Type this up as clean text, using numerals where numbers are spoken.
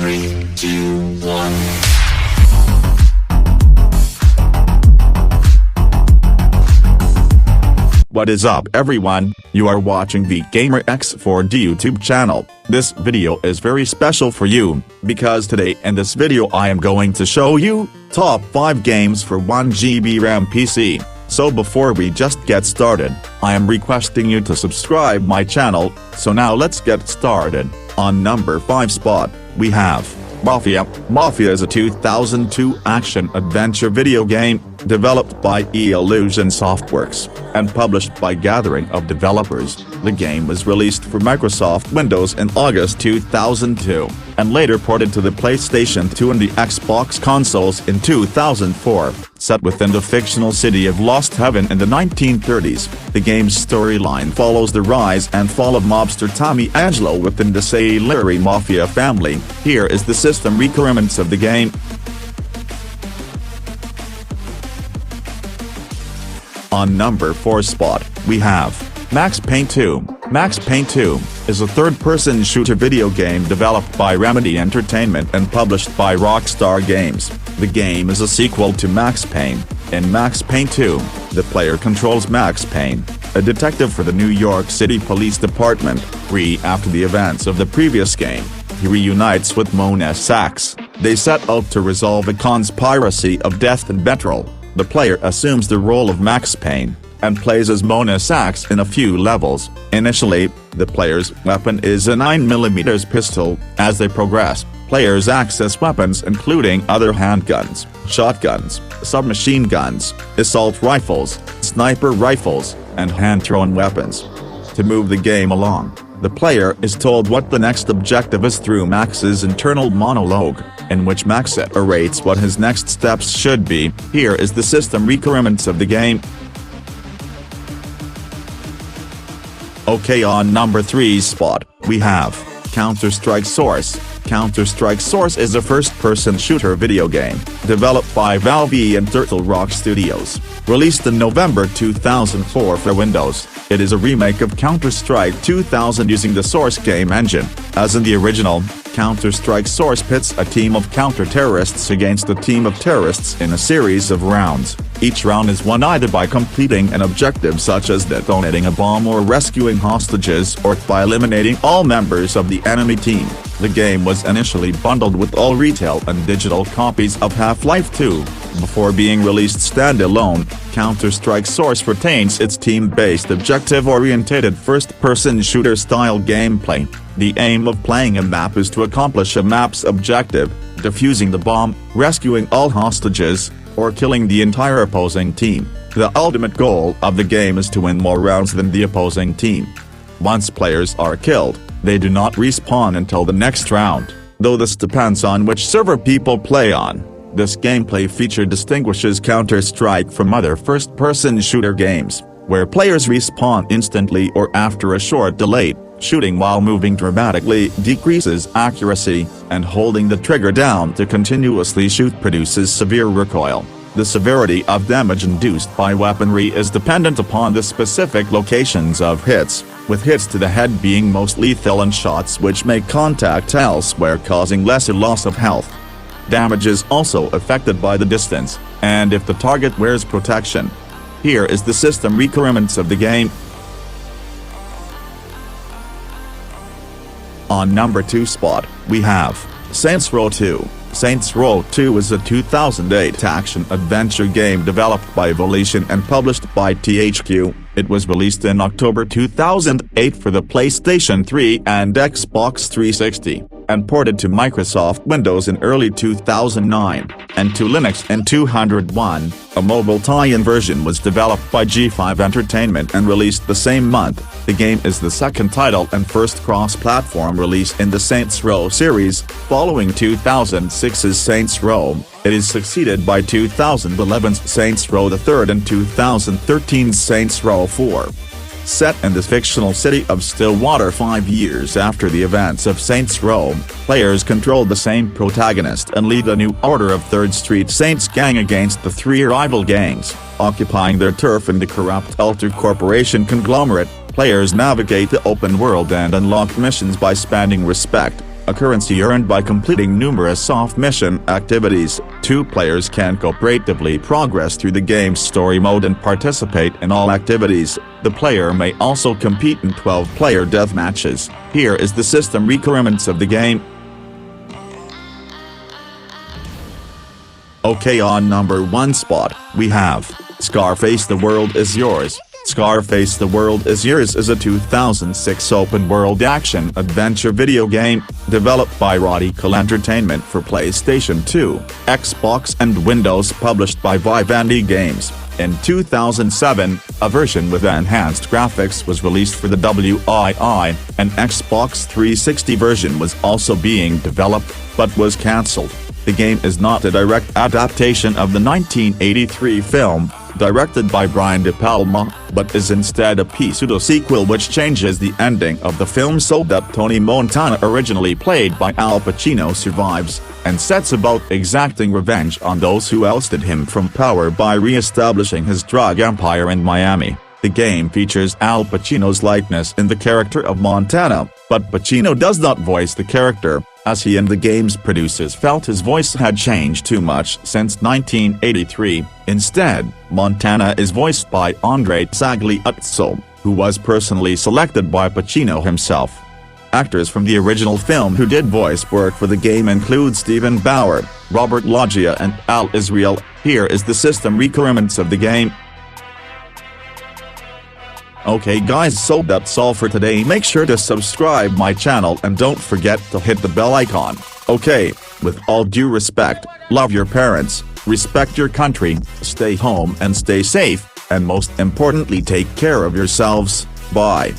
3, 2, 1. What is up everyone, you are watching the Gamer X4D YouTube channel. This video is very special for you, because today in this video I am going to show you, top 5 games for 1GB RAM PC. So before we just get started, I am requesting you to subscribe my channel, so now let's get started. On number 5 spot, we have Mafia. Mafia is a 2002 action-adventure video game, developed by Illusion Softworks, and published by Gathering of Developers. The game was released for Microsoft Windows in August 2002, and later ported to the PlayStation 2 and the Xbox consoles in 2004. Set within the fictional city of Lost Heaven in the 1930s, the game's storyline follows the rise and fall of mobster Tommy Angelo within the Sailor Mafia family. Here is the system requirements of the game. On number 4 spot, we have Max Payne 2. Max Payne 2 is a third-person shooter video game developed by Remedy Entertainment and published by Rockstar Games. The game is a sequel to Max Payne. In Max Payne 2, the player controls Max Payne, a detective for the New York City Police Department. After the events of the previous game, he reunites with Mona Sachs. They set out to resolve a conspiracy of death and betrayal. The player assumes the role of Max Payne, and plays as Mona Sachs in a few levels. Initially, the player's weapon is a 9mm pistol. As they progress, players access weapons including other handguns, shotguns, submachine guns, assault rifles, sniper rifles, and hand-thrown weapons. To move the game along, the player is told what the next objective is through Max's internal monologue, in which Max narrates what his next steps should be. Here is the system requirements of the game. Okay, on number 3 spot, we have Counter-Strike Source. Counter-Strike Source is a first-person shooter video game, developed by Valve and Turtle Rock Studios. Released in November 2004 for Windows, it is a remake of Counter-Strike 2000 using the Source game engine. As in the original, Counter-Strike Source pits a team of counter-terrorists against a team of terrorists in a series of rounds. Each round is won either by completing an objective such as detonating a bomb or rescuing hostages, or by eliminating all members of the enemy team. The game was initially bundled with all retail and digital copies of Half-Life 2. Before being released standalone, Counter-Strike Source retains its team-based objective-oriented first-person shooter-style gameplay. The aim of playing a map is to accomplish a map's objective, defusing the bomb, rescuing all hostages, or killing the entire opposing team. The ultimate goal of the game is to win more rounds than the opposing team. Once players are killed, they do not respawn until the next round, though this depends on which server people play on. This gameplay feature distinguishes Counter-Strike from other first-person shooter games, where players respawn instantly or after a short delay. Shooting while moving dramatically decreases accuracy, and holding the trigger down to continuously shoot produces severe recoil. The severity of damage induced by weaponry is dependent upon the specific locations of hits, with hits to the head being most lethal and shots which make contact elsewhere causing lesser loss of health. Damage is also affected by the distance, and if the target wears protection. Here is the system requirements of the game. On number 2 spot, we have Saints Row 2. Saints Row 2 is a 2008 action-adventure game developed by Volition and published by THQ. It was released in October 2008 for the PlayStation 3 and Xbox 360, and ported to Microsoft Windows in early 2009, and to Linux in 2001. A mobile tie-in version was developed by G5 Entertainment and released the same month. The game is the second title and first cross-platform release in the Saints Row series, following 2006's Saints Row. It is succeeded by 2011's Saints Row III and 2013's Saints Row 4. Set in the fictional city of Stillwater 5 years after the events of Saints Row, players control the same protagonist and lead a new Order of 3rd Street Saints gang against the 3 rival gangs, occupying their turf in the corrupt Ultra Corporation conglomerate. Players navigate the open world and unlock missions by spanning respect, a currency earned by completing numerous soft mission activities. Two players can cooperatively progress through the game's story mode and participate in all activities. The player may also compete in 12-player deathmatches. Here is the system requirements of the game. Okay, on number 1 spot, we have Scarface: The World Is Yours. Scarface: The World Is Yours is a 2006 open-world action-adventure video game, developed by Radical Entertainment for PlayStation 2, Xbox and Windows, published by Vivendi Games. In 2007, a version with enhanced graphics was released for the Wii. An Xbox 360 version was also being developed, but was cancelled. The game is not a direct adaptation of the 1983 film, directed by Brian De Palma, but is instead a pseudo-sequel which changes the ending of the film so that Tony Montana, originally played by Al Pacino, survives, and sets about exacting revenge on those who ousted him from power by re-establishing his drug empire in Miami. The game features Al Pacino's likeness in the character of Montana, but Pacino does not voice the character, as he and the game's producers felt his voice had changed too much since 1983. Instead, Montana is voiced by Andre Tagliazzo, who was personally selected by Pacino himself. Actors from the original film who did voice work for the game include Stephen Bauer, Robert Loggia and Al Israel. Here is the system requirements of the game. Okay guys, so that's all for today. Make sure to subscribe my channel and don't forget to hit the bell icon. Okay, with all due respect, love your parents, respect your country, stay home and stay safe, and most importantly take care of yourselves. Bye.